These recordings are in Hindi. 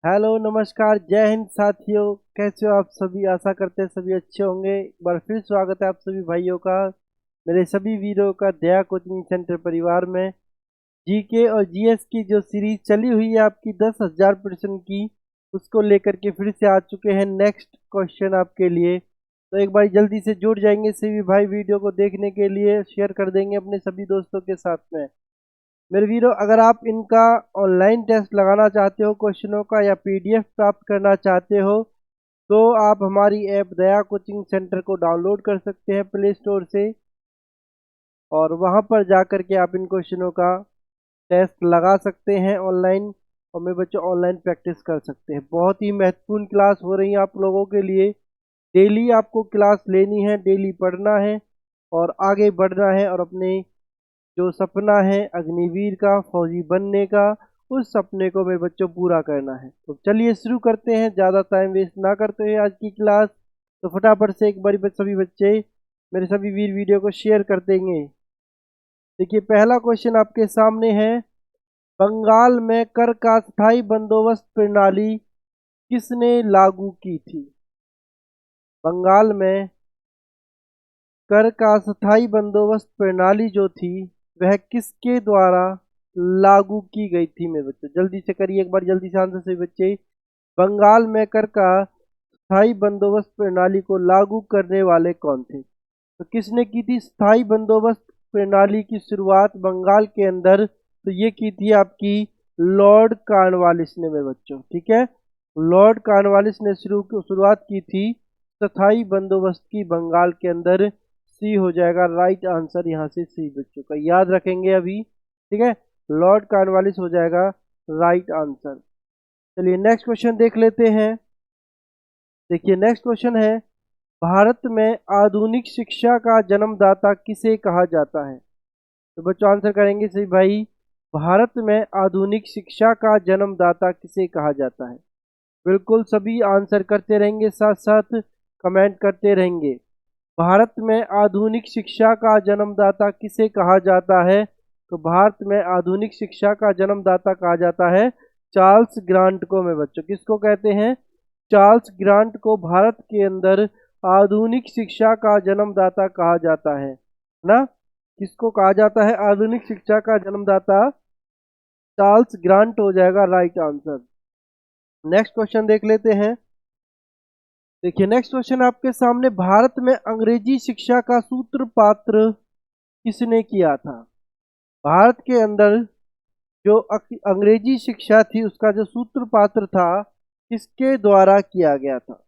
हेलो नमस्कार जय हिंद साथियों। कैसे हो आप सभी? आशा करते हैं सभी अच्छे होंगे। एक बार फिर स्वागत है आप सभी भाइयों का, मेरे सभी वीरों का दया कोचिंग सेंटर परिवार में। जीके और जीएस की जो सीरीज चली हुई है आपकी 10,000 प्रश्न की, उसको लेकर के फिर से आ चुके हैं नेक्स्ट क्वेश्चन आपके लिए। तो एक बार जल्दी से जुड़ जाएंगे सभी भाई, वीडियो को देखने के लिए शेयर कर देंगे अपने सभी दोस्तों के साथ में। मेरे वीरों, अगर आप इनका ऑनलाइन टेस्ट लगाना चाहते हो क्वेश्चनों का, या पीडीएफ प्राप्त करना चाहते हो, तो आप हमारी ऐप दया कोचिंग सेंटर को डाउनलोड कर सकते हैं प्ले स्टोर से, और वहां पर जाकर के आप इन क्वेश्चनों का टेस्ट लगा सकते हैं ऑनलाइन। और मेरे बच्चों ऑनलाइन प्रैक्टिस कर सकते हैं। बहुत ही महत्वपूर्ण क्लास हो रही है आप लोगों के लिए। डेली आपको क्लास लेनी है, डेली पढ़ना है और आगे बढ़ना है, और अपने जो सपना है अग्निवीर का, फौजी बनने का, उस सपने को मेरे बच्चों पूरा करना है। तो चलिए शुरू करते हैं, ज़्यादा टाइम वेस्ट ना करते हुए आज की क्लास। तो फटाफट से एक बारी सभी बच्चे मेरे सभी वीर वीडियो को शेयर कर देंगे। देखिए पहला क्वेश्चन आपके सामने है, बंगाल में कर का स्थायी बंदोबस्त प्रणाली किसने लागू की थी? बंगाल में कर का स्थायी बंदोबस्त प्रणाली जो थी, वह किसके द्वारा लागू की गई थी? मेरे बच्चों जल्दी से करिए, एक बार जल्दी से आंसर से बच्चे। बंगाल में कर का स्थायी बंदोबस्त प्रणाली को लागू करने वाले कौन थे? तो किसने की थी स्थायी बंदोबस्त प्रणाली की शुरुआत बंगाल के अंदर? तो ये की थी आपकी लॉर्ड कॉर्नवालिस ने मेरे बच्चों, ठीक है। लॉर्ड कॉर्नवालिस ने शुरुआत की थी स्थायी बंदोबस्त की बंगाल के अंदर। सी हो जाएगा राइट आंसर, यहाँ से सी बच्चों का याद रखेंगे अभी, ठीक है। लॉर्ड कॉर्नवालिस हो जाएगा राइट आंसर। चलिए नेक्स्ट क्वेश्चन देख लेते हैं। देखिए नेक्स्ट क्वेश्चन है, भारत में आधुनिक शिक्षा का जन्मदाता किसे कहा जाता है? तो बच्चों आंसर करेंगे सही भाई। भारत में आधुनिक शिक्षा का जन्मदाता किसे कहा जाता है? बिल्कुल सभी आंसर करते रहेंगे, साथ साथ कमेंट करते रहेंगे। भारत में आधुनिक शिक्षा का जन्मदाता किसे कहा जाता है? तो भारत में आधुनिक शिक्षा का जन्मदाता कहा जाता है चार्ल्स ग्रांट को। मैं बच्चों किसको कहते हैं? चार्ल्स ग्रांट को भारत के अंदर आधुनिक शिक्षा का जन्मदाता कहा जाता है ना। किसको कहा जाता है आधुनिक शिक्षा का जन्मदाता? चार्ल्स ग्रांट हो जाएगा राइट आंसर। नेक्स्ट क्वेश्चन देख लेते हैं। देखिए नेक्स्ट क्वेश्चन आपके सामने, भारत में अंग्रेजी शिक्षा का सूत्रपात्र किसने किया था? भारत के अंदर जो अंग्रेजी शिक्षा थी उसका जो सूत्रपात्र था, किसके द्वारा किया गया था?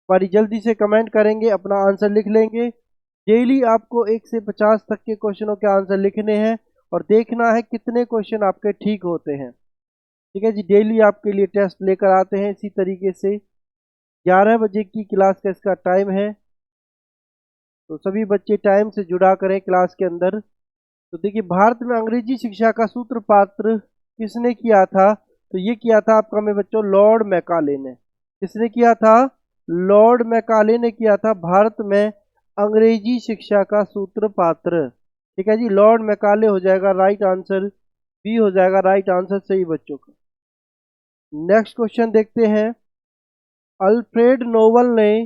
बड़ी जल्दी से कमेंट करेंगे, अपना आंसर लिख लेंगे। डेली आपको 1 से 50 तक के क्वेश्चनों के आंसर लिखने हैं और देखना है कितने क्वेश्चन आपके ठीक होते हैं, ठीक है जी। डेली आपके लिए टेस्ट लेकर आते हैं इसी तरीके से। 11 बजे की क्लास का इसका टाइम है, तो सभी बच्चे टाइम से जुड़ा करें क्लास के अंदर। तो देखिए भारत में अंग्रेजी शिक्षा का सूत्रपात्र किसने किया था? तो ये किया था आपका मेरे बच्चों लॉर्ड मैकाले ने। किसने किया था? लॉर्ड मैकाले ने किया था भारत में अंग्रेजी शिक्षा का सूत्रपात्र, ठीक है जी। लॉर्ड मैकाले हो जाएगा राइट आंसर, बी हो जाएगा राइट आंसर सही बच्चों का। नेक्स्ट क्वेश्चन देखते हैं, अल्फ्रेड नोबल ने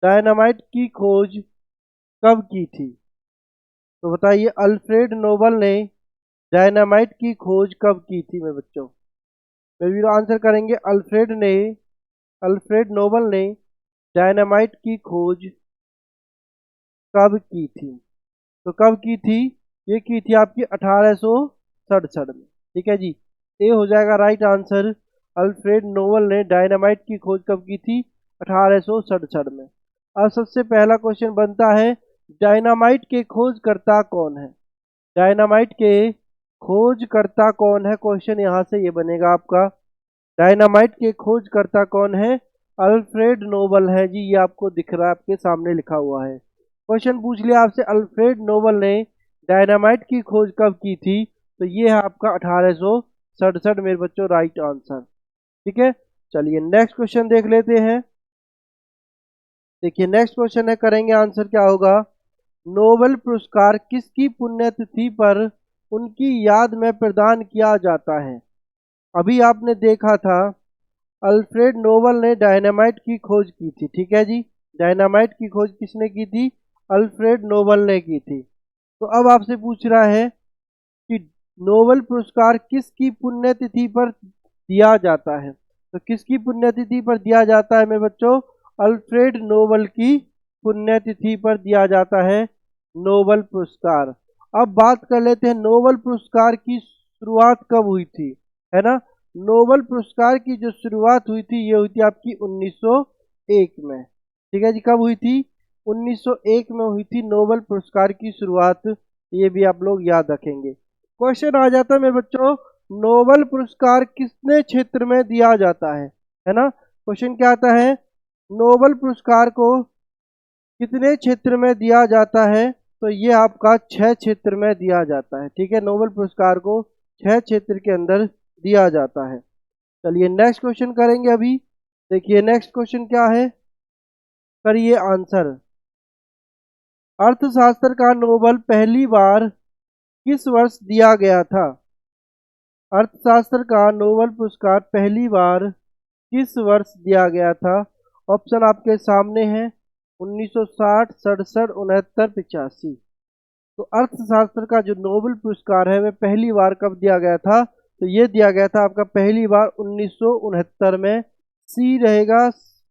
डायनामाइट की खोज कब की थी? तो बताइए अल्फ्रेड नोबल ने डायनामाइट की खोज कब की थी मेरे बच्चों? मेरे वीरो आंसर करेंगे, अल्फ्रेड नोबल ने डायनामाइट की खोज कब की थी? तो कब की थी? ये की थी आपकी 1867 में, ठीक है जी। ए हो जाएगा राइट आंसर। अल्फ्रेड नोबल ने डायनामाइट की खोज कब की थी? 1867 में। अब सबसे पहला क्वेश्चन बनता है, डायनामाइट के खोजकर्ता कौन है? डायनामाइट के खोजकर्ता कौन है? क्वेश्चन यहाँ से ये बनेगा आपका, डायनामाइट के खोजकर्ता कौन है? अल्फ्रेड नोबल है जी, ये आपको दिख रहा है, आपके सामने लिखा हुआ है। क्वेश्चन पूछ लिया आपसे, अल्फ्रेड नोबल ने डायनामाइट की खोज कब की थी? तो ये है आपका 1867 मेरे बच्चों राइट आंसर, ठीक है। चलिए नेक्स्ट क्वेश्चन देख लेते हैं। देखिए नेक्स्ट क्वेश्चन है, करेंगे आंसर क्या होगा। नोबेल पुरस्कार किसकी पुण्यतिथि पर उनकी याद में प्रदान किया जाता है? अभी आपने देखा था अल्फ्रेड नोबल ने डायनामाइट की खोज की थी। ठीक है जी, डायनामाइट की खोज किसने की थी? अल्फ्रेड नोबल ने की थी। तो अब आपसे पूछ रहा है कि नोबेल पुरस्कार किसकी पुण्यतिथि पर दिया जाता है? तो किसकी पुण्यतिथि पर दिया जाता है मेरे बच्चों? अल्फ्रेड नोबेल की पुण्यतिथि पर दिया जाता है नोबेल पुरस्कार। अब बात कर लेते हैं नोबेल पुरस्कार की शुरुआत कब हुई थी, है ना। नोबेल पुरस्कार की जो शुरुआत हुई थी ये हुई थी आपकी 1901 में। ठीक है जी, कब हुई थी? 1901 में हुई थी नोबेल पुरस्कार की शुरुआत। ये भी आप लोग याद रखेंगे। क्वेश्चन आ जाता है मेरे बच्चों, नोबेल पुरस्कार किसने क्षेत्र में दिया जाता है ना। क्वेश्चन क्या आता है, नोबेल पुरस्कार को कितने क्षेत्र में दिया जाता है? तो ये आपका 6 क्षेत्र में दिया जाता है। ठीक है, नोबेल पुरस्कार को 6 क्षेत्र के अंदर दिया जाता है। चलिए नेक्स्ट क्वेश्चन करेंगे अभी। देखिए नेक्स्ट क्वेश्चन क्या है, करिए आंसर। अर्थशास्त्र का नोबेल पहली बार किस वर्ष दिया गया था? अर्थशास्त्र का नोबेल पुरस्कार पहली बार किस वर्ष दिया गया था? ऑप्शन आपके सामने है, 1960, 67, 69, 85। तो अर्थशास्त्र का जो नोबेल पुरस्कार है वह पहली बार कब दिया गया था? तो ये दिया गया था आपका पहली बार 1969 में। सी रहेगा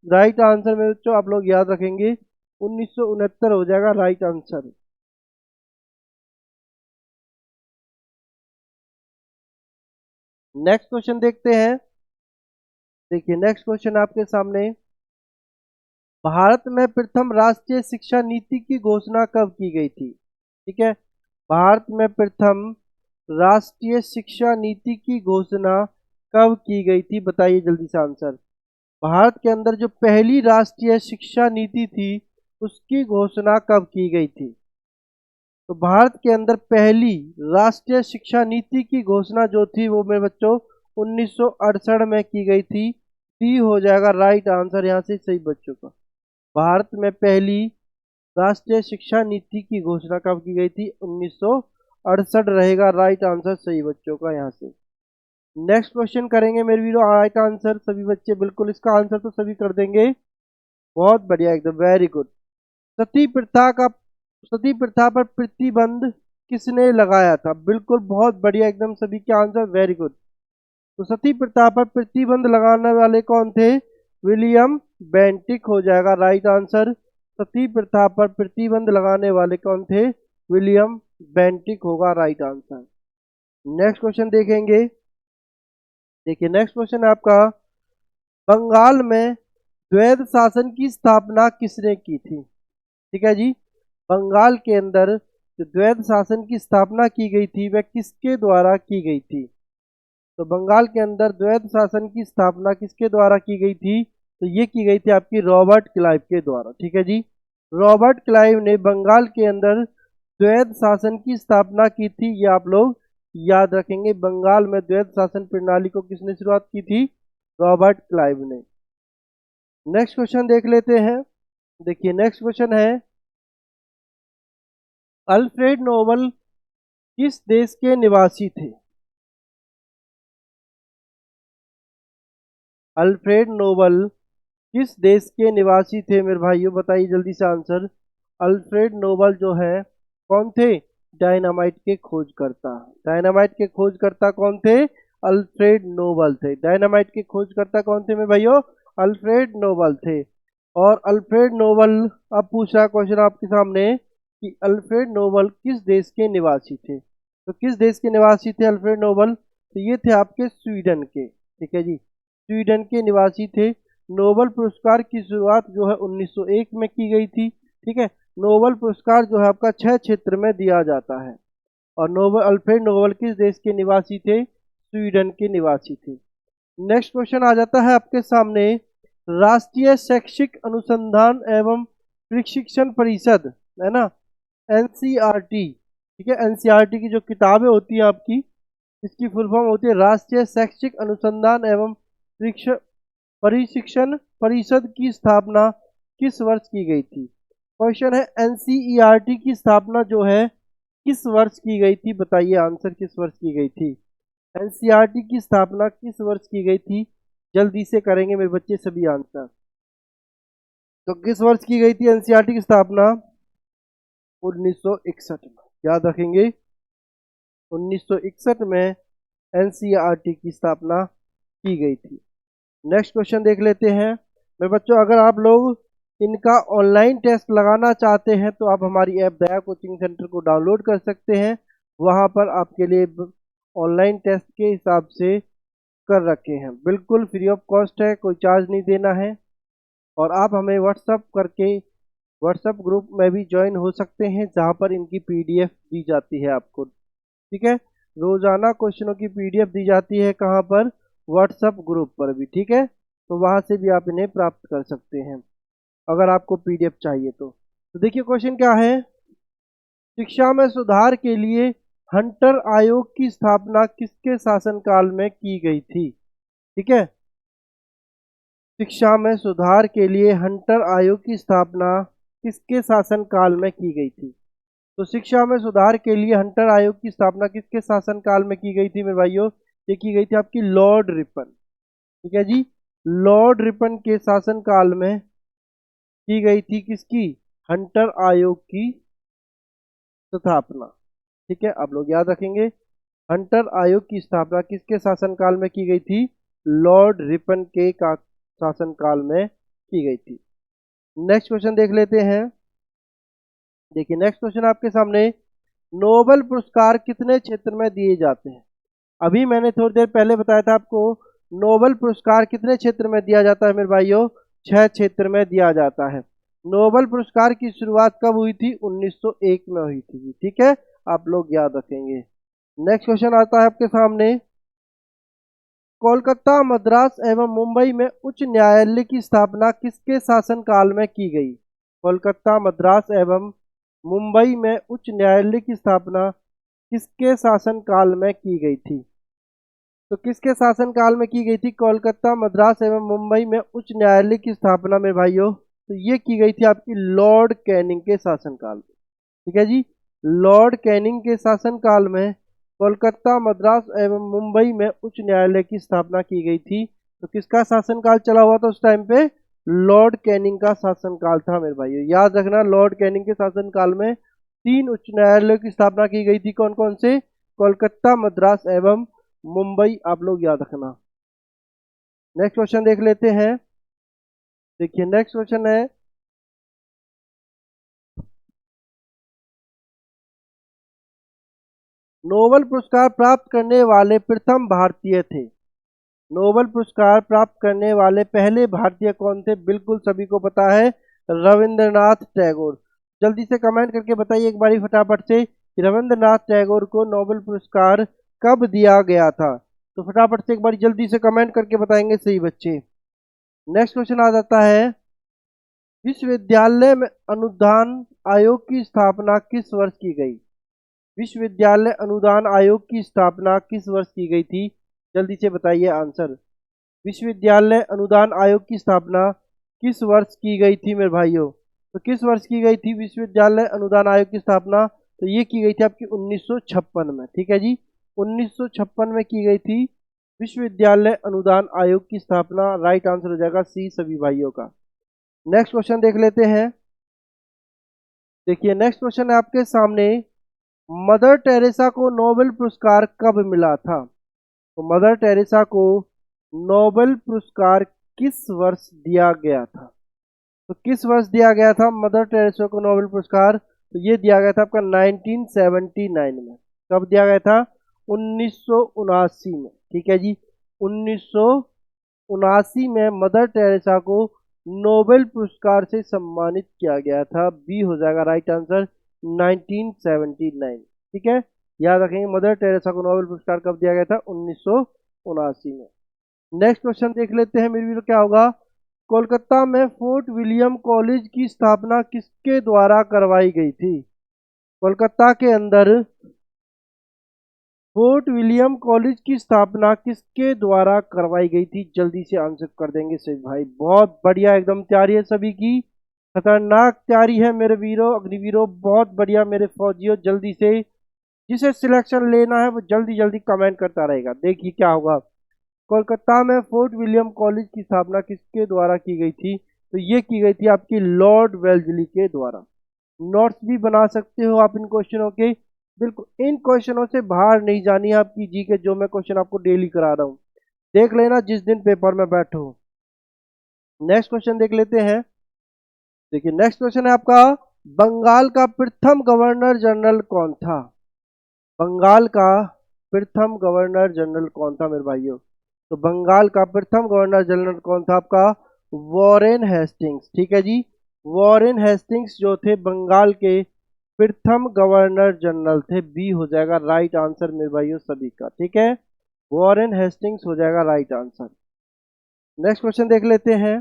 राइट आंसर में बच्चों, आप लोग याद रखेंगे 1969 हो जाएगा राइट आंसर। नेक्स्ट क्वेश्चन देखते हैं। देखिए नेक्स्ट क्वेश्चन आपके सामने, भारत में प्रथम राष्ट्रीय शिक्षा नीति की घोषणा कब की गई थी? ठीक है, भारत में प्रथम राष्ट्रीय शिक्षा नीति की घोषणा कब की गई थी? बताइए जल्दी से आंसर। भारत के अंदर जो पहली राष्ट्रीय शिक्षा नीति थी उसकी घोषणा कब की गई थी? तो भारत के अंदर पहली राष्ट्रीय शिक्षा नीति की घोषणा जो थी वो मेरे बच्चों 1968 में की गई थी। डी हो जाएगा राइट आंसर यहाँ से सही बच्चों का। भारत में पहली राष्ट्रीय शिक्षा नीति की घोषणा कब की गई थी? 1968 रहेगा राइट आंसर सही बच्चों का यहाँ से। नेक्स्ट क्वेश्चन करेंगे मेरे वीडियो राइट आंसर सभी बच्चे बिल्कुल इसका आंसर तो सभी कर देंगे, बहुत बढ़िया एकदम वेरी गुड। सती प्रथा का सती प्रथा पर प्रतिबंध किसने लगाया था? बिल्कुल बहुत बढ़िया एकदम सभी के आंसर वेरी गुड। तो सती प्रथा पर प्रतिबंध लगाने वाले कौन थे? विलियम बेंटिक हो जाएगा राइट आंसर। सती प्रथा पर प्रतिबंध लगाने वाले कौन थे? विलियम बेंटिक होगा राइट आंसर। नेक्स्ट क्वेश्चन देखेंगे। देखिए नेक्स्ट क्वेश्चन आपका, बंगाल में द्वैध शासन की स्थापना किसने की थी? ठीक है जी, बंगाल के अंदर जो द्वैध शासन की स्थापना की गई थी वह किसके द्वारा की गई थी? तो बंगाल के अंदर द्वैध शासन की स्थापना किसके द्वारा की गई थी? तो ये की गई थी आपकी रॉबर्ट क्लाइव के द्वारा। ठीक है जी, रॉबर्ट क्लाइव ने बंगाल के अंदर द्वैध शासन की स्थापना की थी। ये आप लोग याद रखेंगे, बंगाल में द्वैध शासन प्रणाली को किसने शुरुआत की थी? रॉबर्ट क्लाइव ने। नेक्स्ट क्वेश्चन देख लेते हैं। देखिए नेक्स्ट क्वेश्चन है, अल्फ्रेड नोबल किस देश के निवासी थे? अल्फ्रेड नोबल किस देश के निवासी थे मेरे भाइयों? बताइए जल्दी से आंसर। अल्फ्रेड नोबल जो है कौन थे? डायनामाइट के खोजकर्ता। डायनामाइट के खोजकर्ता कौन थे? अल्फ्रेड नोबल थे। डायनामाइट के खोजकर्ता कौन थे मेरे भाइयों? अल्फ्रेड नोबल थे। और अल्फ्रेड नोबल, अब पूछ रहा क्वेश्चन आपके सामने कि अल्फ्रेड नोबल किस देश के निवासी थे? तो किस देश के निवासी थे अल्फ्रेड नोबल? तो ये थे आपके स्वीडन के। ठीक है जी, स्वीडन के निवासी थे। नोबेल पुरस्कार की शुरुआत जो है 1901 में की गई थी। ठीक है, नोबेल पुरस्कार जो है आपका 6 क्षेत्र में दिया जाता है। और नोबेल अल्फ्रेड नोबेल किस देश के निवासी थे? स्वीडन के निवासी थे। नेक्स्ट क्वेश्चन आ जाता है आपके सामने, राष्ट्रीय शैक्षिक अनुसंधान एवं प्रशिक्षण परिषद, है ना, एनसीईआरटी। ठीक है, एनसीईआरटी की जो किताबें होती हैं आपकी, इसकी फुल फॉर्म होती है राष्ट्रीय शैक्षिक अनुसंधान एवं प्रशिक्षण परिषद की स्थापना किस वर्ष की गई थी? क्वेश्चन है एनसीईआरटी की स्थापना जो है किस वर्ष की गई थी? बताइए आंसर किस वर्ष की गई थी? एनसीईआरटी की स्थापना किस वर्ष की गई थी? जल्दी से करेंगे मेरे बच्चे सभी आंसर। तो किस वर्ष की गई थी एनसीईआरटी की स्थापना? 1961 में, याद रखेंगे 1961 में एनसीईआरटी की स्थापना की गई थी। नेक्स्ट क्वेश्चन देख लेते हैं मेरे बच्चों। अगर आप लोग इनका ऑनलाइन टेस्ट लगाना चाहते हैं तो आप हमारी ऐप दया कोचिंग सेंटर को डाउनलोड कर सकते हैं। वहां पर आपके लिए ऑनलाइन टेस्ट के हिसाब से कर रखे हैं, बिल्कुल फ्री ऑफ कॉस्ट है, कोई चार्ज नहीं देना है। और आप हमें व्हाट्सअप करके व्हाट्सएप ग्रुप में भी ज्वाइन हो सकते हैं जहां पर इनकी पीडीएफ दी जाती है आपको। ठीक है, रोजाना क्वेश्चनों की पीडीएफ दी जाती है, कहां पर? व्हाट्सएप ग्रुप पर भी। ठीक है, तो वहां से भी आप इन्हें प्राप्त कर सकते हैं अगर आपको पीडीएफ चाहिए तो देखिए क्वेश्चन क्या है। शिक्षा में सुधार के लिए हंटर आयोग की स्थापना किसके शासनकाल में की गई थी? ठीक है, शिक्षा में सुधार के लिए हंटर आयोग की स्थापना किसके शासनकाल में की गई थी? तो शिक्षा में सुधार के लिए हंटर आयोग की स्थापना किसके शासनकाल में की गई थी मेरे भाइयों? ये की गई थी आपकी लॉर्ड रिपन। ठीक है जी, लॉर्ड रिपन के शासनकाल में की गई थी किसकी? हंटर आयोग की स्थापना। ठीक है, आप लोग याद रखेंगे हंटर आयोग की स्थापना किसके शासनकाल में की गई थी? लॉर्ड रिपन के शासनकाल में की गई थी। नेक्स्ट क्वेश्चन देख लेते हैं। देखिए नेक्स्ट क्वेश्चन आपके सामने, नोबेल पुरस्कार कितने क्षेत्र में दिए जाते हैं? अभी मैंने थोड़ी देर पहले बताया था आपको नोबेल पुरस्कार कितने क्षेत्र में दिया जाता है मेरे भाइयों? 6 क्षेत्र में दिया जाता है। नोबेल पुरस्कार की शुरुआत कब हुई थी? 1901 में हुई थी। ठीक है, आप लोग याद रखेंगे। नेक्स्ट क्वेश्चन आता है आपके सामने, कोलकाता, मद्रास एवं मुंबई में उच्च न्यायालय की स्थापना किसके शासनकाल में की गई? कोलकाता, मद्रास एवं मुंबई में उच्च न्यायालय की स्थापना किसके शासनकाल में की गई थी? तो किसके शासनकाल में की गई थी कोलकाता, मद्रास एवं मुंबई में उच्च न्यायालय की स्थापना मेरे भाइयों? तो ये की गई थी आपकी लॉर्ड कैनिंग के शासनकाल में। ठीक है जी, लॉर्ड कैनिंग के शासनकाल में कोलकाता, मद्रास एवं मुंबई में उच्च न्यायालय की स्थापना की गई थी। तो किसका शासनकाल चला हुआ था उस टाइम पे? लॉर्ड कैनिंग का शासनकाल था मेरे भाइयों। याद रखना, लॉर्ड कैनिंग के शासनकाल में 3 उच्च न्यायालयों की स्थापना की गई थी। कौन कौन से? कोलकाता, मद्रास एवं मुंबई, आप लोग याद रखना। नेक्स्ट क्वेश्चन देख लेते हैं। देखिए नेक्स्ट क्वेश्चन है, नोबेल पुरस्कार प्राप्त करने वाले प्रथम भारतीय थे। नोबेल पुरस्कार प्राप्त करने वाले पहले भारतीय कौन थे? बिल्कुल सभी को पता है, रविंद्रनाथ टैगोर। जल्दी से कमेंट करके बताइए एक बारी फटाफट से कि रविंद्रनाथ टैगोर को नोबेल पुरस्कार कब दिया गया था? तो फटाफट से एक बारी जल्दी से कमेंट करके बताएंगे सही बच्चे। नेक्स्ट क्वेश्चन आ जाता है, विश्वविद्यालय में अनुदान आयोग की स्थापना किस वर्ष की गई? विश्वविद्यालय अनुदान आयोग की स्थापना किस वर्ष की गई थी? जल्दी से बताइए आंसर। विश्वविद्यालय अनुदान आयोग की स्थापना किस वर्ष की गई थी मेरे भाइयों? तो किस वर्ष की गई थी विश्वविद्यालय अनुदान आयोग की स्थापना? तो ये की गई थी आपकी 1956 में। ठीक है जी, 1956 में की गई थी विश्वविद्यालय अनुदान आयोग की स्थापना। राइट आंसर हो जाएगा सी सभी भाइयों का। नेक्स्ट क्वेश्चन देख लेते हैं। देखिए नेक्स्ट क्वेश्चन है आपके सामने, मदर टेरेसा को नोबेल पुरस्कार कब मिला था? तो मदर टेरेसा को नोबेल पुरस्कार किस वर्ष दिया गया था? तो किस वर्ष दिया गया था मदर टेरेसा को नोबेल पुरस्कार? तो ये दिया गया था आपका 1979 में। कब दिया गया था? 1979 में। ठीक है जी, 1979 में मदर टेरेसा को नोबेल पुरस्कार से सम्मानित किया गया था। बी हो जाएगा राइट आंसर, 1979। ठीक है, याद रखेंगे मदर टेरेसा को नोबेल पुरस्कार कब दिया गया था? 1979 में। नेक्स्ट क्वेश्चन देख लेते हैं मेरे वीडियो, क्या होगा। कोलकाता में फोर्ट विलियम कॉलेज की स्थापना किसके द्वारा करवाई गई थी? कोलकाता के अंदर फोर्ट विलियम कॉलेज की स्थापना किसके द्वारा करवाई गई थी? जल्दी से आंसर कर देंगे सही भाई, बहुत बढ़िया, एकदम तैयारी है सभी की, खतरनाक तैयारी है मेरे वीरों, अग्निवीरों, बहुत बढ़िया मेरे फौजियों। जल्दी से जिसे सिलेक्शन लेना है वो जल्दी जल्दी कमेंट करता रहेगा। देखिए क्या होगा, कोलकाता में फोर्ट विलियम कॉलेज की स्थापना किसके द्वारा की गई थी? तो ये की गई थी आपकी लॉर्ड वेल्जली के द्वारा। नोट्स भी बना सकते हो आप इन क्वेश्चनों के। बिल्कुल इन क्वेश्चनों से बाहर नहीं जानी है आपकी जी के, जो मैं क्वेश्चन आपको डेली करा रहा हूँ, देख लेना जिस दिन पेपर में बैठो। नेक्स्ट क्वेश्चन देख लेते हैं। देखिए नेक्स्ट क्वेश्चन है आपका, बंगाल का प्रथम गवर्नर जनरल कौन था? बंगाल का प्रथम गवर्नर जनरल कौन था मेरे भाइयों? तो बंगाल का प्रथम गवर्नर जनरल कौन था आपका? Warren Hastings. ठीक है जी, वॉरेन हेस्टिंग्स जो थे बंगाल के प्रथम गवर्नर जनरल थे। बी हो जाएगा राइट आंसर मेरे भाइयों सभी का। ठीक है, वॉरेन हेस्टिंग्स हो जाएगा राइट आंसर। नेक्स्ट क्वेश्चन देख लेते हैं।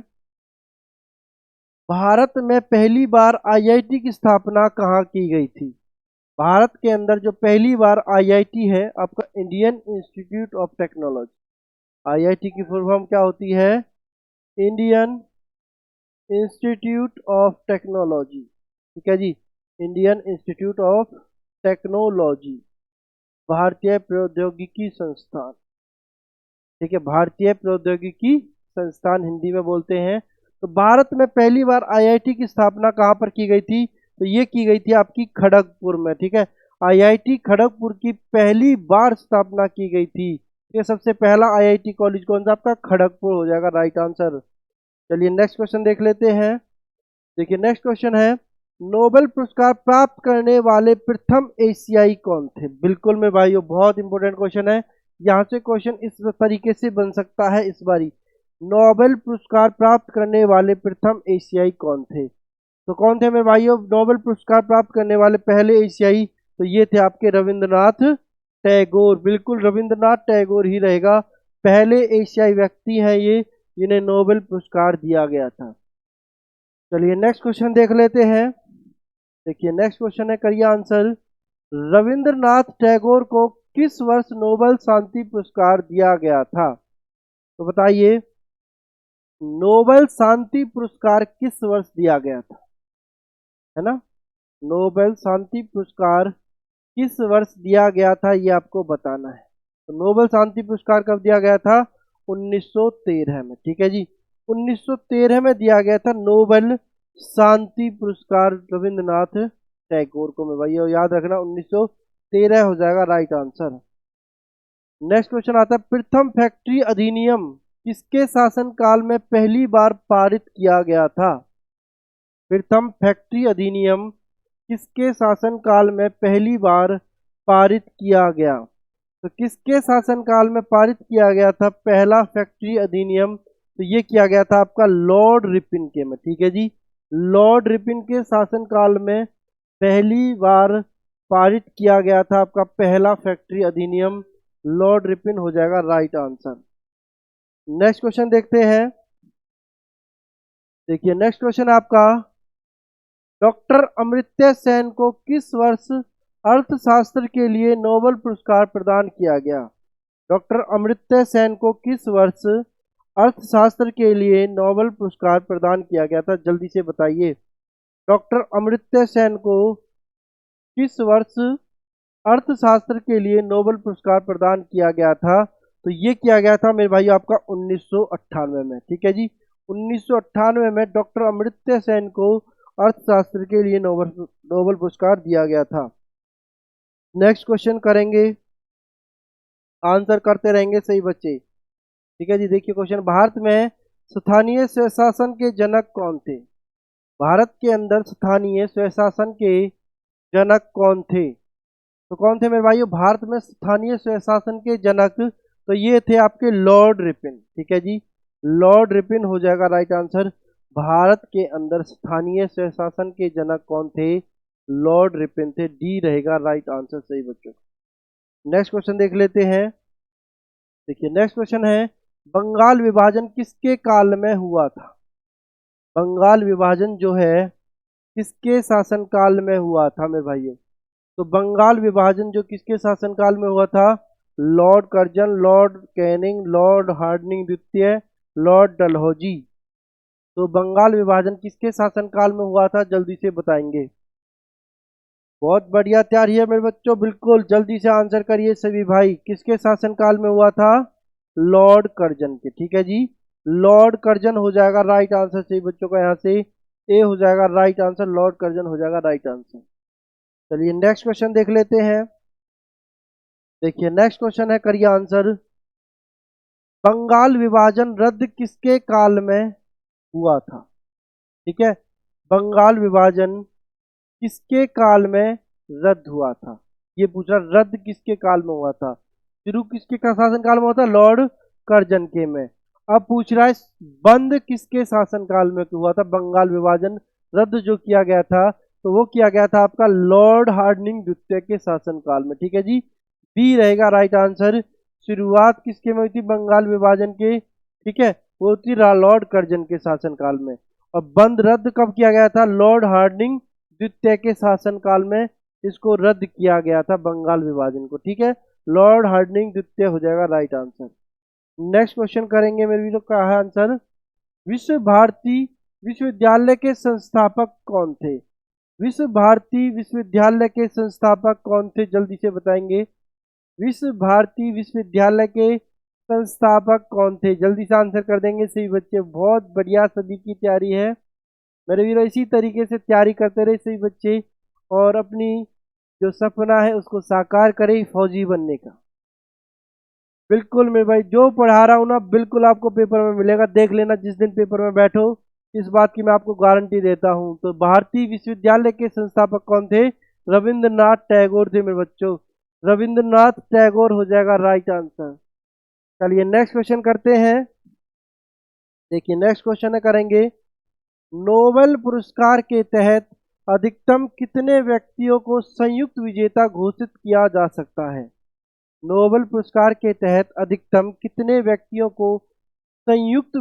भारत में पहली बार आईआईटी की स्थापना कहाँ की गई थी? भारत के अंदर जो पहली बार आईआईटी है आपका Indian institute of technology. IIT की फुल फॉर्म क्या होती है? Indian institute of technology. ठीक है जी, इंडियन इंस्टीट्यूट ऑफ टेक्नोलॉजी, भारतीय प्रौद्योगिकी संस्थान। ठीक है, भारतीय प्रौद्योगिकी संस्थान हिंदी में बोलते हैं। तो भारत में पहली बार आईआईटी की स्थापना कहाँ पर की गई थी? तो ये की गई थी आपकी खड़गपुर में। ठीक है, आईआईटी खड़गपुर की पहली बार स्थापना की गई थी। ये सबसे पहला आईआईटी कॉलेज कौन सा आपका? खड़गपुर हो जाएगा राइट आंसर। चलिए नेक्स्ट क्वेश्चन देख लेते हैं। देखिए नेक्स्ट क्वेश्चन है, नोबेल पुरस्कार प्राप्त करने वाले प्रथम एशियाई कौन थे? बिल्कुल मेरे भाइयों बहुत इंपॉर्टेंट क्वेश्चन है। यहाँ से क्वेश्चन इस तरीके से बन सकता है इस बारी, नोबेल पुरस्कार प्राप्त करने वाले प्रथम एशियाई कौन थे? तो कौन थे मेरे भाइयों नोबेल पुरस्कार प्राप्त करने वाले पहले एशियाई? तो ये थे आपके रविंद्रनाथ टैगोर। बिल्कुल रविंद्रनाथ टैगोर ही रहेगा, पहले एशियाई व्यक्ति हैं ये जिन्हें नोबेल पुरस्कार दिया गया था। चलिए नेक्स्ट क्वेश्चन देख लेते हैं। देखिए नेक्स्ट क्वेश्चन है, करिए आंसर। रविंद्रनाथ टैगोर को किस वर्ष नोबेल शांति पुरस्कार दिया गया था? तो बताइए, नोबेल शांति पुरस्कार किस वर्ष दिया गया था? है ना, नोबेल शांति पुरस्कार किस वर्ष दिया गया था ये आपको बताना है। तो नोबेल शांति पुरस्कार कब दिया गया था? 1913 में। ठीक है जी, 1913 में दिया गया था नोबेल शांति पुरस्कार रविंद्रनाथ टैगोर को। मैं भैया याद रखना 1913 हो जाएगा राइट आंसर। नेक्स्ट क्वेश्चन आता है, प्रथम फैक्ट्री अधिनियम किसके शासनकाल में पहली बार पारित किया गया था? प्रथम फैक्ट्री अधिनियम किसके शासनकाल में पहली बार पारित किया गया? तो किसके शासनकाल में पारित किया गया था पहला फैक्ट्री अधिनियम? तो ये किया गया था आपका लॉर्ड रिपिन के में। ठीक है जी, लॉर्ड रिपिन के शासनकाल में पहली बार पारित किया गया था आपका पहला फैक्ट्री अधिनियम। लॉर्ड रिपिन हो जाएगा राइट आंसर। नेक्स्ट क्वेश्चन देखते हैं। देखिए नेक्स्ट क्वेश्चन आपका, डॉक्टर अमर्त्य सेन को किस वर्ष अर्थशास्त्र के लिए नोबेल पुरस्कार प्रदान किया गया? डॉक्टर अमर्त्य सेन को किस वर्ष अर्थशास्त्र के लिए नोबेल पुरस्कार प्रदान किया गया था? जल्दी से बताइए, डॉक्टर अमर्त्य सेन को किस वर्ष अर्थशास्त्र के लिए नोबेल पुरस्कार प्रदान किया गया था? तो ये किया गया था मेरे भाई आपका 1998 में। ठीक है जी, 1998 में डॉक्टर अमर्त्य सेन को अर्थशास्त्र के लिए नोबेल पुरस्कार दिया गया था। नेक्स्ट क्वेश्चन करेंगे, आंसर करते रहेंगे सही बच्चे। ठीक है जी, देखिए क्वेश्चन, भारत में स्थानीय स्वशासन के जनक कौन थे? भारत के अंदर स्थानीय स्वशासन के जनक कौन थे? तो कौन थे मेरे भाइयों भारत में स्थानीय स्वशासन के जनक? तो ये थे आपके लॉर्ड रिपिन। ठीक है जी, लॉर्ड रिपिन हो जाएगा राइट आंसर। भारत के अंदर स्थानीय स्वशासन के जनक कौन थे? लॉर्ड रिपिन थे। डी रहेगा राइट आंसर सही बच्चों। नेक्स्ट क्वेश्चन देख लेते हैं। देखिए नेक्स्ट क्वेश्चन है, बंगाल विभाजन किसके काल में हुआ था? बंगाल विभाजन जो है किसके शासनकाल में हुआ था मेरे भाइयों? तो बंगाल विभाजन जो किसके शासनकाल में हुआ था? Lord Curzon, Lord Canning, Lord Hardinge द्वितीय, लॉर्ड डलहौजी। तो बंगाल विभाजन किसके शासनकाल में हुआ था? जल्दी से बताएंगे। बहुत बढ़िया, तैयार है मेरे बच्चों, बिल्कुल जल्दी से आंसर करिए सभी भाई, किसके शासनकाल में हुआ था? लॉर्ड कर्जन के। ठीक है जी, लॉर्ड कर्जन हो जाएगा राइट आंसर सही बच्चों का, यहाँ से ए हो जाएगा राइट आंसर, लॉर्ड कर्जन हो जाएगा राइट आंसर। चलिए नेक्स्ट क्वेश्चन देख लेते हैं। देखिए नेक्स्ट क्वेश्चन है, करिए आंसर। बंगाल विभाजन रद्द किसके काल में हुआ था? ठीक है, बंगाल विभाजन किसके काल में रद्द हुआ था, ये पूछ रहा, रद्द किसके काल में हुआ था? शुरू किसके का शासन काल में हुआ था? लॉर्ड कर्जन के में। अब पूछ रहा है बंद किसके शासन काल में हुआ था? बंगाल विभाजन रद्द जो किया गया था तो वो किया गया था आपका लॉर्ड हार्डिंग द्वितीय के शासन काल में। ठीक है जी, बी रहेगा राइट आंसर। शुरुआत किसके में हुई थी बंगाल विभाजन के? ठीक है, वो थी लॉर्ड कर्जन के शासन काल में। और बंद रद्द कब किया गया था? लॉर्ड हार्डिंग द्वितीय के शासन काल में इसको रद्द किया गया था बंगाल विभाजन को। ठीक है, लॉर्ड हार्डिंग द्वितीय हो जाएगा राइट आंसर। नेक्स्ट क्वेश्चन करेंगे मेरे लोग का है आंसर। विश्व भारती विश्वविद्यालय के संस्थापक कौन थे? विश्व भारती विश्वविद्यालय के संस्थापक कौन थे, जल्दी से बताएंगे। विश्व भारती विश्वविद्यालय के संस्थापक कौन थे? जल्दी से आंसर कर देंगे सही बच्चे, बहुत बढ़िया, सभी की तैयारी है मेरे वीरों, इसी तरीके से तैयारी करते रहे सही बच्चे, और अपनी जो सपना है उसको साकार करें फौजी बनने का। बिल्कुल मेरे भाई, जो पढ़ा रहा हूँ ना बिल्कुल आपको पेपर में मिलेगा, देख लेना जिस दिन पेपर में बैठो, इस बात की मैं आपको गारंटी देता हूँ। तो भारतीय विश्वविद्यालय के संस्थापक कौन थे? रविंद्रनाथ टैगोर थे मेरे बच्चों, रविंद्रनाथ टैगोर हो जाएगा राइट आंसर। चलिए नेक्स्ट क्वेश्चन करते हैं। देखिए नेक्स्ट क्वेश्चन है करेंगे, नोबेल पुरस्कार के तहत अधिकतम कितने व्यक्तियों को संयुक्त विजेता घोषित किया जा सकता है? नोबेल पुरस्कार के तहत अधिकतम कितने व्यक्तियों को संयुक्त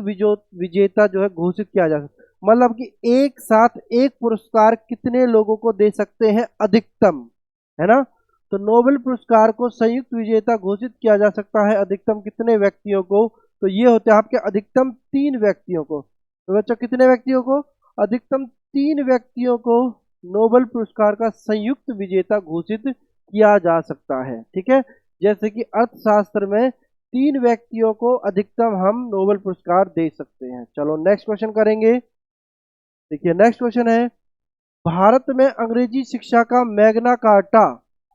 विजेता जो है घोषित किया जा सकता है? मतलब कि एक साथ एक पुरस्कार कितने लोगों को दे सकते हैं अधिकतम, है ना? तो नोबेल पुरस्कार को संयुक्त विजेता घोषित किया जा सकता है अधिकतम कितने व्यक्तियों को? तो ये होते हैं आपके अधिकतम 3 व्यक्तियों को। तो बच्चों कितने व्यक्तियों को? अधिकतम 3 व्यक्तियों को नोबेल पुरस्कार का संयुक्त विजेता घोषित किया जा सकता है। ठीक है, जैसे कि अर्थशास्त्र में 3 व्यक्तियों को अधिकतम हम नोबेल पुरस्कार दे सकते हैं। चलो नेक्स्ट क्वेश्चन करेंगे। देखिए नेक्स्ट क्वेश्चन है, भारत में अंग्रेजी शिक्षा का मैग्ना कार्टा,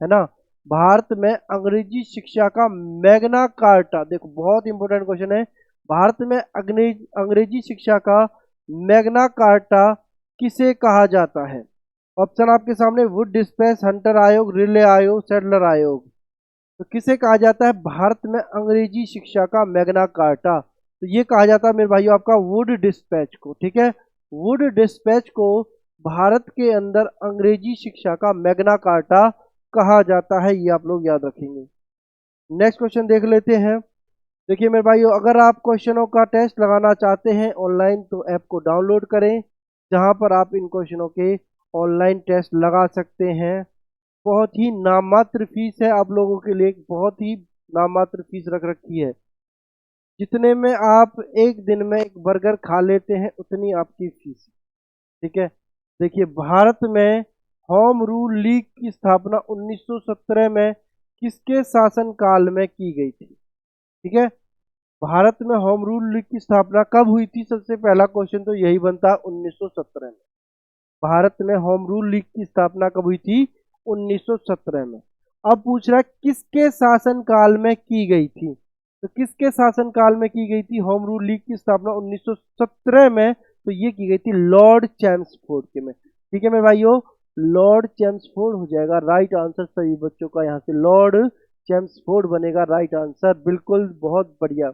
है ना, भारत में अंग्रेजी शिक्षा का मैग्ना कार्टा, देखो बहुत इंपॉर्टेंट क्वेश्चन है, भारत में अंग्रेजी शिक्षा का मैग्ना कार्टा किसे कहा जाता है? ऑप्शन आपके सामने, वुड डिस्पेच, हंटर आयोग, रिले आयोग, सेडलर आयोग। तो किसे कहा जाता है भारत में अंग्रेजी शिक्षा का मैग्ना कार्टा? तो ये कहा जाता है मेरे भाइयों आपका वुड डिस्पैच को। ठीक है, वुड डिस्पैच को भारत के अंदर अंग्रेजी शिक्षा का मैग्ना कार्टा कहा जाता है, ये आप लोग याद रखेंगे। नेक्स्ट क्वेश्चन देख लेते हैं। देखिए मेरे भाइयों, अगर आप क्वेश्चनों का टेस्ट लगाना चाहते हैं ऑनलाइन तो ऐप को डाउनलोड करें, जहां पर आप इन क्वेश्चनों के ऑनलाइन टेस्ट लगा सकते हैं। बहुत ही नाममात्र फीस है आप लोगों के लिए, बहुत ही नाममात्र फीस रख रखी है, जितने में आप एक दिन में एक बर्गर खा लेते हैं उतनी आपकी फीस। ठीक है, देखिए भारत में होम रूल लीग की स्थापना 1917 में किसके शासन काल में की गई थी? ठीक है, भारत में होम रूल लीग की स्थापना कब हुई थी? सबसे पहला क्वेश्चन तो यही बनता 1917 में। भारत में होम रूल लीग की स्थापना कब हुई थी? 1917 में। अब पूछ रहा है किसके शासन काल में की गई थी? तो किसके शासन काल में की गई थी होम रूल लीग की स्थापना? 1917 में। तो ये की गई थी लॉर्ड चैम्सफोर्ड के में। ठीक है मेरे भाइयों, लॉर्ड चैम्सफोर्ड हो जाएगा राइट आंसर सभी बच्चों का, यहाँ से लॉर्ड चैम्सफोर्ड बनेगा राइट आंसर। बिल्कुल, बहुत बढ़िया,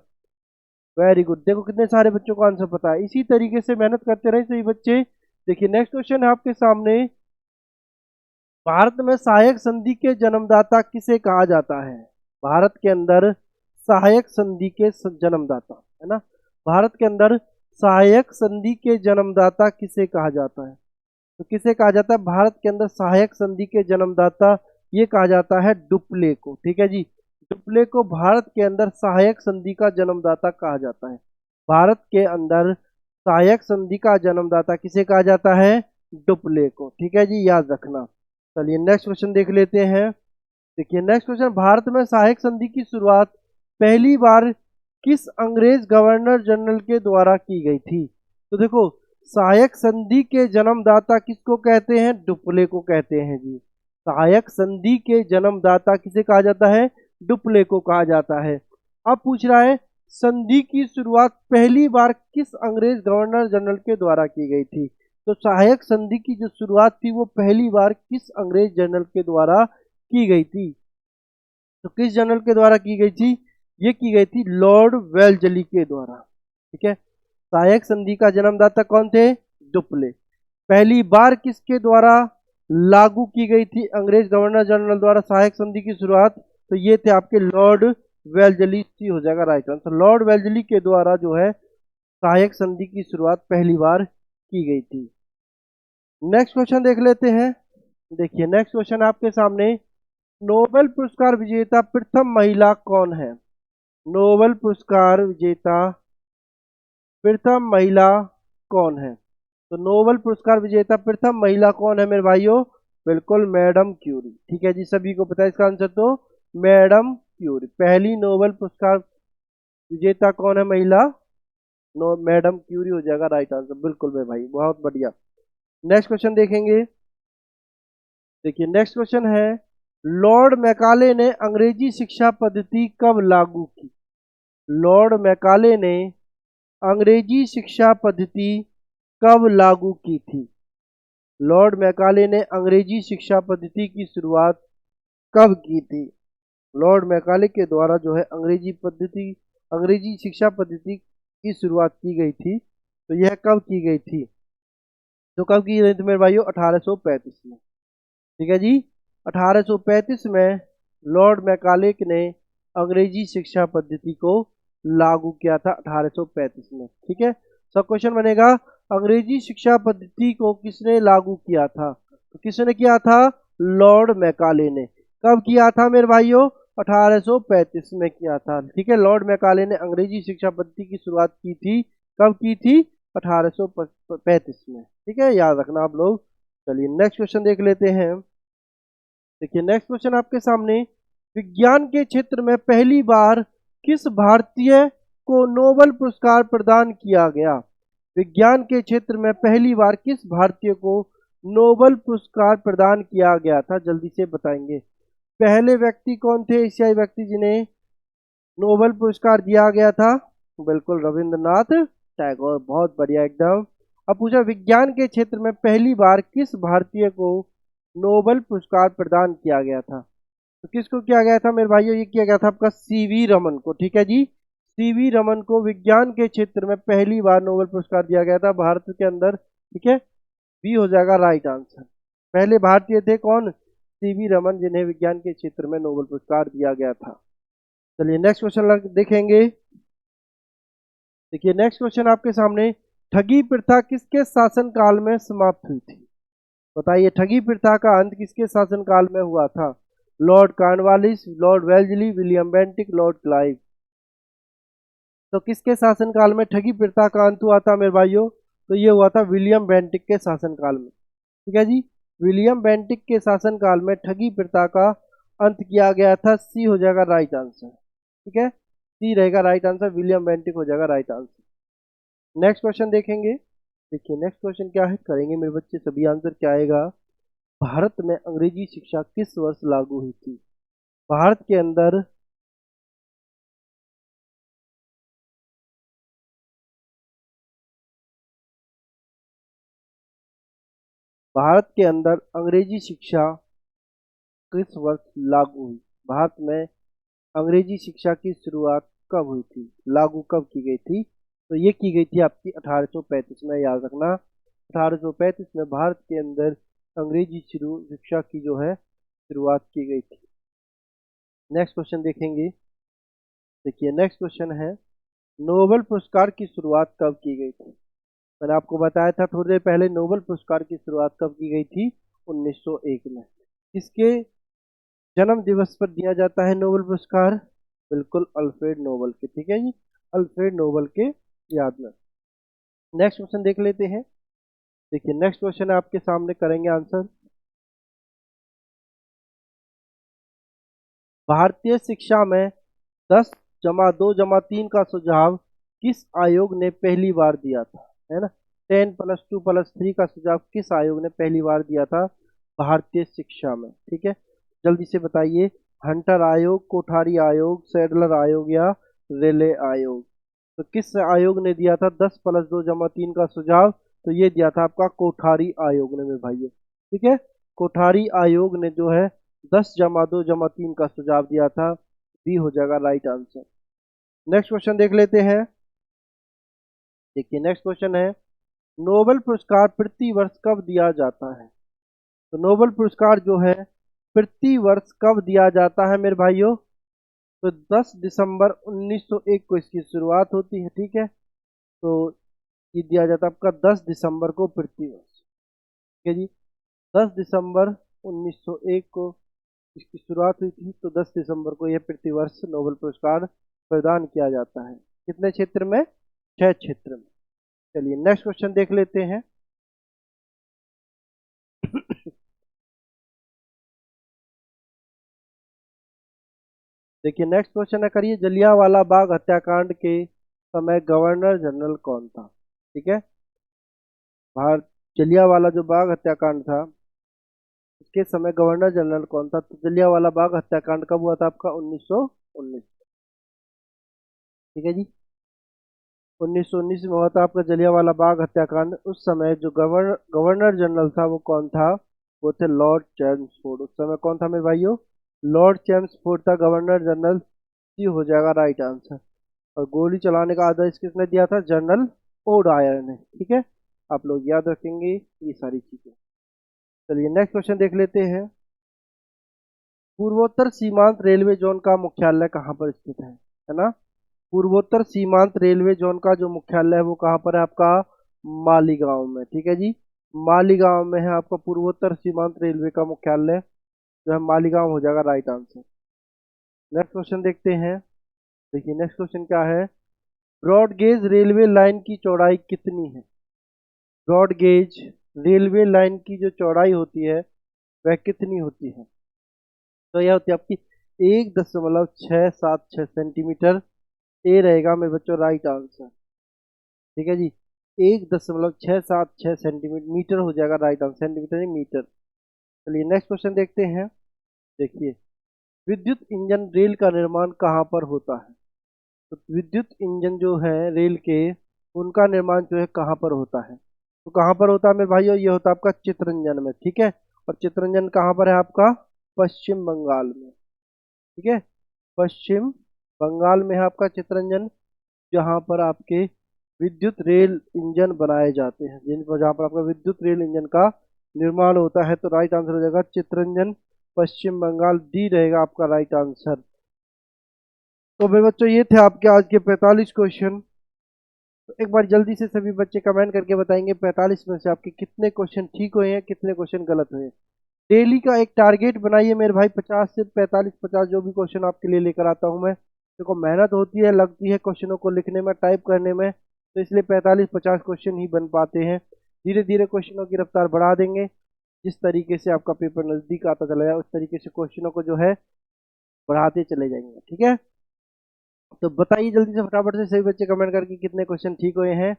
वेरी गुड। देखो कितने सारे बच्चों को आंसर पता है, इसी तरीके से मेहनत करते रहे सही बच्चे। देखिए नेक्स्ट क्वेश्चन है आपके सामने, भारत में सहायक संधि के जन्मदाता किसे कहा जाता है? भारत के अंदर सहायक संधि के जन्मदाता, है ना, भारत के अंदर सहायक संधि के जन्मदाता किसे कहा जाता है? तो किसे कहा जाता है भारत के अंदर सहायक संधि के जन्मदाता? ये कहा जाता है डुप्ले को। ठीक है जी, डुप्ले को भारत के अंदर सहायक संधि का जन्मदाता कहा जाता है। भारत के अंदर सहायक संधि का जन्मदाता किसे कहा जाता है? डुप्ले को। ठीक है जी, याद रखना। चलिए नेक्स्ट क्वेश्चन देख लेते हैं। देखिए नेक्स्ट क्वेश्चन, भारत में सहायक संधि की शुरुआत पहली बार किस अंग्रेज गवर्नर जनरल के द्वारा की गई थी? तो देखो, सहायक संधि के जन्मदाता किसको कहते हैं? डुप्ले को कहते हैं जी। सहायक संधि के जन्मदाता किसे कहा जाता है? डुप्ले को कहा जाता है। अब पूछ रहा है, संधि की शुरुआत पहली बार किस अंग्रेज गवर्नर जनरल के द्वारा की गई थी? तो सहायक संधि की जो शुरुआत थी वो पहली बार किस अंग्रेज जनरल के द्वारा की गई थी? तो किस जनरल के द्वारा की गई थी? ये की गई थी लॉर्ड वेल्जली के द्वारा। ठीक है, सहायक संधि का जन्मदाता कौन थे? डुप्ले। पहली बार किसके द्वारा लागू की गई थी अंग्रेज गवर्नर जनरल द्वारा सहायक संधि की शुरुआत? तो ये थे आपके लॉर्ड वेल्जली। सी हो जाएगा राइट आंसर। लॉर्ड वेल्जली के द्वारा जो है सहायक संधि की शुरुआत पहली बार की गई थी। नेक्स्ट क्वेश्चन देख लेते हैं। देखिए, नेक्स्ट क्वेश्चन आपके सामने, नोबेल पुरस्कार विजेता प्रथम महिला कौन है? नोबेल पुरस्कार विजेता प्रथम महिला कौन है? तो नोबेल पुरस्कार विजेता प्रथम महिला कौन है मेरे भाइयों? बिल्कुल मैडम क्यूरी। ठीक है जी, सभी को पता है इसका आंसर। तो मैडम क्यूरी पहली नोबेल पुरस्कार विजेता कौन है महिला? मैडम क्यूरी हो जाएगा राइट आंसर। बिल्कुल मेरे भाई, बहुत बढ़िया। नेक्स्ट क्वेश्चन देखेंगे। देखिए, नेक्स्ट क्वेश्चन है, लॉर्ड मैकाले ने अंग्रेजी शिक्षा पद्धति कब लागू की? लॉर्ड मैकाले ने अंग्रेजी शिक्षा पद्धति कब लागू की थी? लॉर्ड मैकाले ने अंग्रेजी शिक्षा पद्धति की शुरुआत कब की थी? लॉर्ड मैकाले के द्वारा जो है अंग्रेजी शिक्षा पद्धति की शुरुआत की गई थी। तो यह कब की गई थी? तो कब की गई थी मेरे भाइयों? 1835 में। ठीक है जी, 1835 में लॉर्ड मैकाले ने अंग्रेजी शिक्षा पद्धति को लागू किया था 1835 में। ठीक है, सब क्वेश्चन बनेगा, अंग्रेजी शिक्षा पद्धति को किसने लागू किया था? तो किसने किया था? लॉर्ड मैकाले ने। कब किया था मेरे भाइयों? 1835 में किया था। ठीक है, लॉर्ड मैकाले ने अंग्रेजी शिक्षा पद्धति की शुरुआत की थी। कब की थी? 1835 में। ठीक है, याद रखना आप लोग। चलिए नेक्स्ट क्वेश्चन देख लेते हैं। देखिए, नेक्स्ट क्वेश्चन आपके सामने, विज्ञान के क्षेत्र में पहली बार किस भारतीय को नोबेल पुरस्कार प्रदान किया गया? विज्ञान के क्षेत्र में पहली बार किस भारतीय को नोबेल पुरस्कार प्रदान किया गया था? जल्दी से बताएंगे। पहले व्यक्ति कौन थे एशियाई व्यक्ति जिन्हें नोबेल पुरस्कार दिया गया था? बिल्कुल रविंद्रनाथ टैगोर। बहुत बढ़िया एकदम। अब पूछा, विज्ञान के क्षेत्र में पहली बार किस भारतीय को नोबेल पुरस्कार प्रदान किया गया था? तो किसको किया गया था मेरे भाइयों? ये किया गया था आपका सीवी रमन को। ठीक है जी, सीवी रमन को विज्ञान के क्षेत्र में पहली बार नोबेल पुरस्कार दिया गया था भारत के अंदर। ठीक है, बी हो जाएगा राइट आंसर। पहले भारतीय थे कौन? सीवी रमन, जिन्हें विज्ञान के क्षेत्र में नोबेल पुरस्कार दिया गया था। चलिए नेक्स्ट क्वेश्चन देखेंगे। देखिए, नेक्स्ट क्वेश्चन आपके सामने, ठगी प्रथा किसके शासनकाल में समाप्त हुई थी? बताइए, ठगी प्रथा का अंत किसके शासनकाल में हुआ था? Lord Cornwallis, Lord Wellesley, William Bentinck, Lord Clive. तो किसके शासनकाल में ठगी प्रथा का अंत हुआ था मेरे भाइयों? तो ये हुआ था विलियम बेंटिक के शासनकाल में। ठीक है जी, विलियम बेंटिक के शासनकाल में ठगी प्रथा का अंत किया गया था। सी हो जाएगा राइट आंसर। ठीक है, सी रहेगा राइट आंसर, विलियम बेंटिक हो जाएगा राइट आंसर। नेक्स्ट क्वेश्चन देखेंगे। देखिए, नेक्स्ट क्वेश्चन क्या है करेंगे मेरे बच्चे, सभी आंसर क्या आएगा। भारत में अंग्रेजी शिक्षा किस वर्ष लागू हुई थी? भारत के अंदर अंग्रेजी शिक्षा किस वर्ष लागू हुई? भारत में अंग्रेजी शिक्षा की शुरुआत कब हुई थी? लागू कब की गई थी? तो ये की गई थी आपकी 1835 में। याद रखना, 1835 में भारत के अंदर अंग्रेजी शिक्षा की जो है शुरुआत की गई थी। नेक्स्ट क्वेश्चन देखेंगे। देखिए, नेक्स्ट क्वेश्चन है, नोबेल पुरस्कार की शुरुआत कब की गई थी? मैंने आपको बताया था थोड़ी देर पहले, नोबेल पुरस्कार की शुरुआत कब की गई थी? 1901 में। किसके जन्म दिवस पर दिया जाता है नोबेल पुरस्कार? बिल्कुल अल्फ्रेड नोबेल के। ठीक है जी, अल्फ्रेड नोबेल के याद में। नेक्स्ट क्वेश्चन देख लेते हैं। देखिए, नेक्स्ट क्वेश्चन आपके सामने करेंगे आंसर। भारतीय शिक्षा में 10 जमा 2 जमा 3 का सुझाव किस आयोग ने पहली बार दिया था, है ना। 10+2+3 का सुझाव किस आयोग ने पहली बार दिया था भारतीय शिक्षा में, ठीक है। जल्दी से बताइए, हंटर आयोग, कोठारी आयोग, सैडलर आयोग या रेले आयोग। तो किस आयोग ने दिया था 10+2+3 का सुझाव? तो ये दिया था आपका कोठारी आयोग ने मेरे भाइयों, ठीक है। कोठारी आयोग ने जो है 10+2+3 का सुझाव दिया था। बी हो जाएगा राइट आंसर। नेक्स्ट क्वेश्चन देख लेते हैं। देखिए नेक्स्ट क्वेश्चन है, नोबेल पुरस्कार प्रति वर्ष कब दिया जाता है? तो नोबेल पुरस्कार जो है प्रति वर्ष कब दिया जाता है मेरे भाइयों? तो 10 दिसंबर 1901 को इसकी शुरुआत होती है, ठीक है। तो ये दिया जाता है आपका 10 दिसंबर को प्रति वर्ष, ठीक है जी। 10 दिसंबर 1901 को इसकी शुरुआत हुई थी, तो 10 दिसंबर को यह प्रति वर्ष नोबेल पुरस्कार प्रदान किया जाता है। कितने क्षेत्र में? 6 क्षेत्र में। चलिए नेक्स्ट क्वेश्चन देख लेते हैं। देखिए नेक्स्ट क्वेश्चन है, करिए जलियांवाला बाग हत्याकांड के समय गवर्नर जनरल कौन था, ठीक है। भारत जलियांवाला जो बाग हत्याकांड था इसके समय गवर्नर जनरल कौन था? तो जलियांवाला बाग हत्याकांड कब हुआ था आपका? 1919, ठीक है जी। 1919 में हुआ था आपका जलियांवाला बाग हत्याकांड। उस समय जो गवर्नर जनरल था वो कौन था? वो थे लॉर्ड चैम्सफोर्ड। उस समय कौन था मेरे भाइयों? लॉर्ड चैम्सफोर्ड था गवर्नर जनरल। ये हो जाएगा राइट आंसर। और गोली चलाने का आदेश किसने दिया था? जनरल ओडायर ने, ठीक है। आप लोग याद रखेंगे ये सारी चीजें। चलिए नेक्स्ट क्वेश्चन देख लेते हैं। पूर्वोत्तर सीमांत रेलवे जोन का मुख्यालय कहाँ पर स्थित है ना। पूर्वोत्तर सीमांत रेलवे जोन का जो मुख्यालय है वो कहाँ पर है आपका? मालीगांव में, ठीक है जी। मालीगांव में है आपका पूर्वोत्तर सीमांत रेलवे का मुख्यालय, जो है मालीगांव हो जाएगा राइट आंसर। नेक्स्ट क्वेश्चन देखते हैं। देखिए नेक्स्ट क्वेश्चन क्या है, ब्रॉड गेज रेलवे लाइन की चौड़ाई कितनी है? ब्रॉड गेज रेलवे लाइन की जो चौड़ाई होती है वह कितनी होती है? तो यह होती है आपकी 1.676 सेंटीमीटर। ए रहेगा मेरे बच्चों राइट आंसर, ठीक है जी। 1.676 सेंटीमीटर, मीटर हो जाएगा राइट आंसर, सेंटीमीटर नहीं मीटर। चलिए नेक्स्ट क्वेश्चन देखते हैं। देखिए विद्युत इंजन रेल का निर्माण कहाँ पर होता है? तो विद्युत इंजन जो है रेल के, उनका निर्माण जो है कहाँ पर होता है? तो कहाँ पर होता है मेरे भाइयों? ये होता है आपका चितरंजन में, ठीक है। और चितरंजन कहाँ पर है आपका? पश्चिम बंगाल में, ठीक है। पश्चिम बंगाल में है आपका चितरंजन, जहाँ पर आपके विद्युत रेल इंजन बनाए जाते हैं, जिन पर जहाँ पर आपका विद्युत रेल इंजन का निर्माण होता है। तो राइट आंसर हो जाएगा चितरंजन, पश्चिम बंगाल। डी रहेगा आपका राइट आंसर। तो मेरे बच्चों ये थे आपके आज के 45 क्वेश्चन। तो एक बार जल्दी से सभी बच्चे कमेंट करके बताएंगे 45 में से आपके कितने क्वेश्चन ठीक हुए हैं, कितने क्वेश्चन गलत हुए हैं। डेली का एक टारगेट बनाइए मेरे भाई, 50 से 45, 50 जो भी क्वेश्चन आपके लिए लेकर आता हूँ मैं। देखो मेहनत होती है, लगती है क्वेश्चनों को लिखने में, टाइप करने में, तो इसलिए 45-50 क्वेश्चन ही बन पाते हैं। धीरे धीरे क्वेश्चनों की रफ्तार बढ़ा देंगे। जिस तरीके से आपका पेपर नज़दीक आता चला जाए उस तरीके से क्वेश्चनों को जो है बढ़ाते चले जाएंगे, ठीक है। तो बताइए जल्दी से फटाफट से सभी बच्चे कमेंट करके कितने क्वेश्चन ठीक हुए हैं।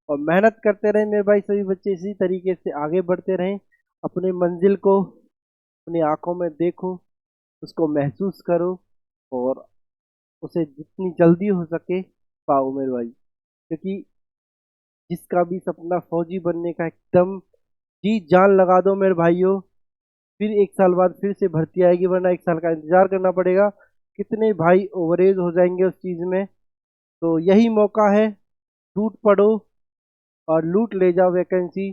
और मेहनत करते रहें मेरे भाई, सभी बच्चे इसी तरीके से आगे बढ़ते रहें। अपनी मंजिल को अपनी आंखों में देखो, उसको महसूस करो और उसे जितनी जल्दी हो सके पाओ मेरे भाई। क्योंकि जिसका भी सपना फौजी बनने का, एकदम जी जान लगा दो मेरे भाइयों, फिर 1 साल बाद फिर से भर्ती आएगी, वरना 1 साल का इंतजार करना पड़ेगा। कितने भाई ओवरेज हो जाएंगे उस चीज़ में। तो यही मौका है, टूट पड़ो और लूट ले जाओ वैकेंसी।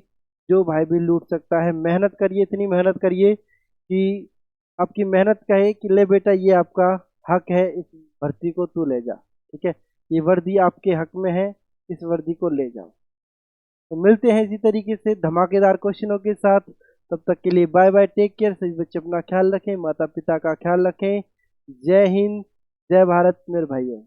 जो भाई भी लूट सकता है, मेहनत करिए, इतनी मेहनत करिए कि आपकी मेहनत कहे कि ले बेटा ये आपका हक है, इस भर्ती को तू ले जा, ठीक है। ये वर्दी आपके हक में है, इस वर्दी को ले जाओ। तो मिलते हैं इसी तरीके से धमाकेदार क्वेश्चनों के साथ। तब तक के लिए बाय बाय, टेक केयर। सभी बच्चे अपना ख्याल रखें, माता पिता का ख्याल रखें। जय हिंद, जय भारत मेरे भाइयों।